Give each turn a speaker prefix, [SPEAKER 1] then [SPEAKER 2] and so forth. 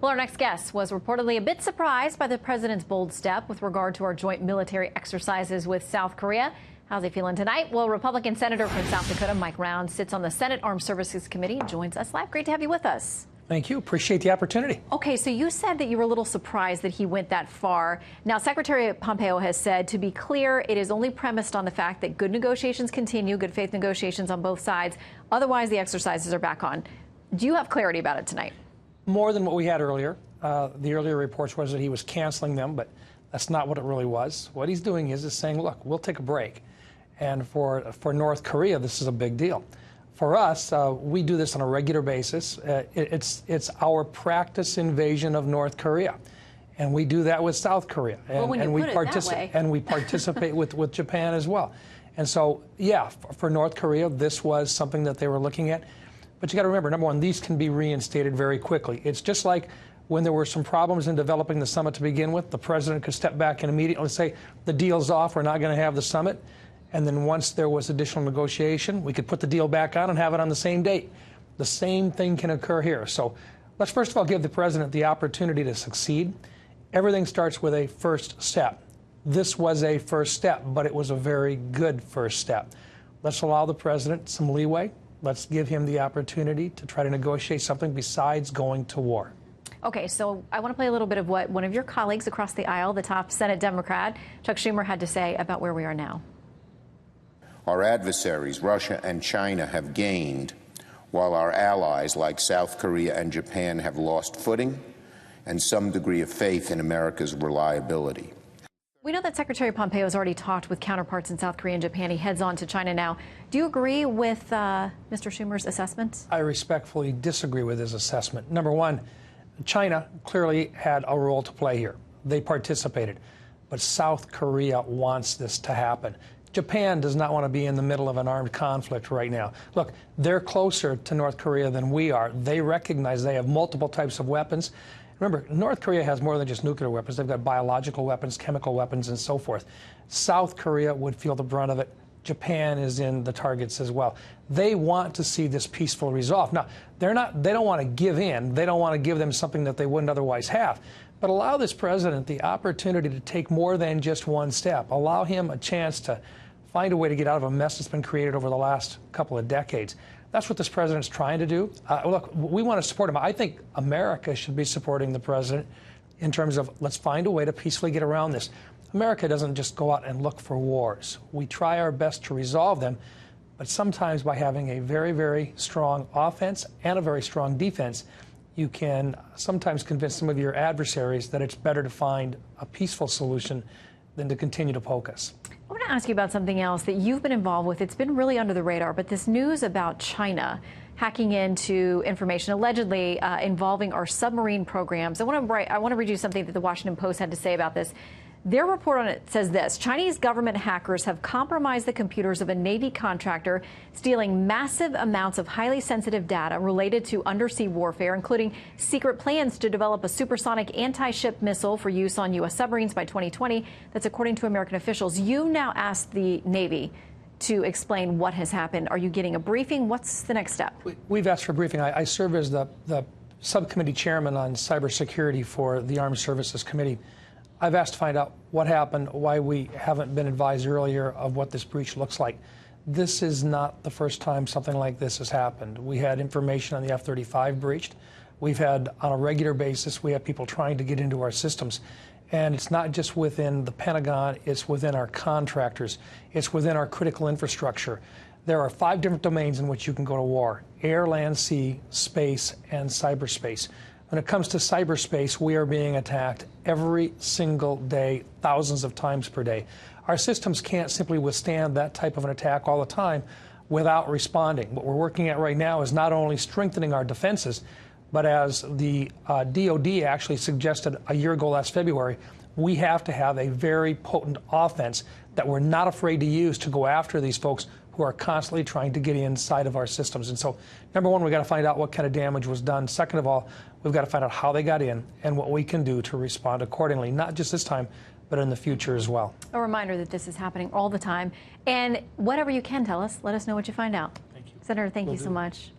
[SPEAKER 1] Well, our next guest was reportedly a bit surprised by the president's bold step with regard to our joint military exercises with South Korea. How's he feeling tonight? Well, Republican Senator from South Dakota, Mike Rounds, sits on the Senate Armed Services Committee and joins us live. Great to have you with us.
[SPEAKER 2] Thank you. Appreciate the opportunity.
[SPEAKER 1] Okay, so you said that you were a little surprised that he went that far. Now, Secretary Pompeo has said, to be clear, it is only premised on the fact that good negotiations continue, good faith negotiations on both sides. Otherwise, the exercises are back on. Do you have clarity about it tonight?
[SPEAKER 2] More than what we had earlier. The earlier reports was that he was canceling them, but that's not what it really was. What he's doing is saying, look, we'll take a break. And for North Korea, this is a big deal. For us, we do this on a regular basis. It's our practice invasion of North Korea. And we do that with South Korea. And we participate with Japan as well. And so, yeah, for North Korea, this was something that they were looking at. But you got to remember, number one, these can be reinstated very quickly. It's just like when there were some problems in developing the summit to begin with, the president could step back and immediately say, the deal's off, we're not going to have the summit. And then once there was additional negotiation, we could put the deal back on and have it on the same date. The same thing can occur here. So let's first of all give the president the opportunity to succeed. Everything starts with a first step. This was a first step, but it was a very good first step. Let's allow the president some leeway. Let's give him the opportunity to try to negotiate something besides going to war.
[SPEAKER 1] Okay, so I want to play a little bit of what one of your colleagues across the aisle, the top Senate Democrat, Chuck Schumer, had to say about where we are now.
[SPEAKER 3] Our adversaries, Russia and China, have gained, while our allies like South Korea and Japan have lost footing and some degree of faith in America's reliability.
[SPEAKER 1] We know that Secretary Pompeo has already talked with counterparts in South Korea and Japan. He heads on to China now. Do you agree with Mr. Schumer's assessment?
[SPEAKER 2] I respectfully disagree with his assessment. Number one, China clearly had a role to play here. They participated. But South Korea wants this to happen. Japan does not want to be in the middle of an armed conflict right now. Look, they're closer to North Korea than we are. They recognize they have multiple types of weapons. Remember, North Korea has more than just nuclear weapons. They've got biological weapons, chemical weapons, and so forth. South Korea would feel the brunt of it. Japan is in the targets as well. They want to see this peaceful resolve. Now, they don't want to give in. They don't want to give them something that they wouldn't otherwise have. But allow this president the opportunity to take more than just one step. Allow him a chance to find a way to get out of a mess that's been created over the last couple of decades. That's what this president's trying to do. Look, we want to support him. I think America should be supporting the president in terms of let's find a way to peacefully get around this. America doesn't just go out and look for wars. We try our best to resolve them, but sometimes by having a very, very strong offense and a very strong defense, you can sometimes convince some of your adversaries that it's better to find a peaceful solution than to continue to poke us.
[SPEAKER 1] I want to ask you about something else that you've been involved with. It's been really under the radar, but this news about China hacking into information allegedly involving our submarine programs. I want to read you something that the Washington Post had to say about this. Their report on it says this: Chinese government hackers have compromised the computers of a Navy contractor, stealing massive amounts of highly sensitive data related to undersea warfare, including secret plans to develop a supersonic anti-ship missile for use on U.S. submarines by 2020. That's according to American officials. You now asked the Navy to explain what has happened. Are you getting a briefing? What's the next step?
[SPEAKER 2] We've asked for a briefing. I serve as the subcommittee chairman on cybersecurity for the Armed Services Committee. I've asked to find out what happened, why we haven't been advised earlier of what this breach looks like. This is not the first time something like this has happened. We had information on the F-35 breached. We've had, on a regular basis, we have people trying to get into our systems. And it's not just within the Pentagon, it's within our contractors. It's within our critical infrastructure. There are 5 different domains in which you can go to war: air, land, sea, space, and cyberspace. When it comes to cyberspace, we are being attacked every single day, thousands of times per day. Our systems can't simply withstand that type of an attack all the time without responding. What we're working at right now is not only strengthening our defenses, but as the DOD actually suggested a year ago last February, we have to have a very potent offense that we're not afraid to use to go after these folks who are constantly trying to get inside of our systems. And so, number one, we've got to find out what kind of damage was done. Second of all, we've got to find out how they got in and what we can do to respond accordingly, not just this time, but in the future as well.
[SPEAKER 1] A reminder that this is happening all the time. And whatever you can tell us, let us know what you find out.
[SPEAKER 2] Thank you.
[SPEAKER 1] Senator, thank you so much.